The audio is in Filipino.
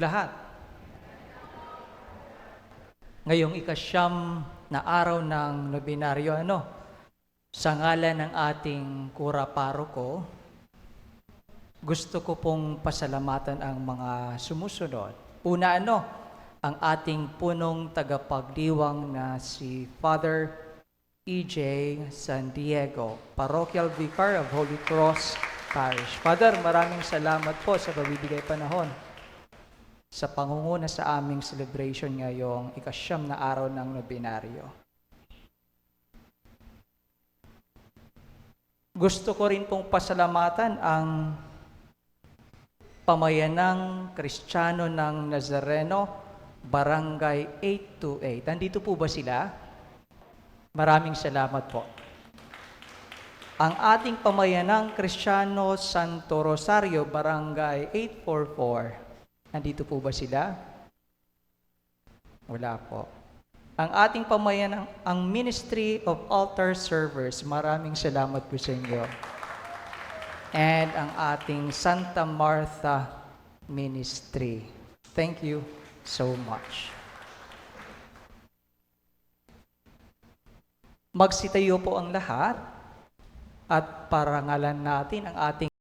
lahat. Ngayong ikasyam na araw ng nobinaryo, sa ngalan ng ating kura paroko, gusto ko pong pasalamatan ang mga sumusunod. Una, ang ating punong tagapagdiwang na si Father E.J. San Diego, Parochial Vicar of Holy Cross Parish. Father, maraming salamat po sa pagbibigay panahon sa pangunguna sa aming celebration ngayong ikasyam na araw ng nobinaryo. Gusto ko rin pong pasalamatan ang pamayanang Kristiyano ng Nazareno, Barangay 828. Nandito po ba sila? Maraming salamat po. Ang ating pamayanang Kristiyano Santo Rosario, Barangay 844. Nandito po ba sila? Wala po. Ang ating pamayanang, ang Ministry of Altar Servers, maraming salamat po sa inyo. And ang ating Santa Martha Ministry. Thank you so much. Magsitayo po ang lahat at parangalan natin ang ating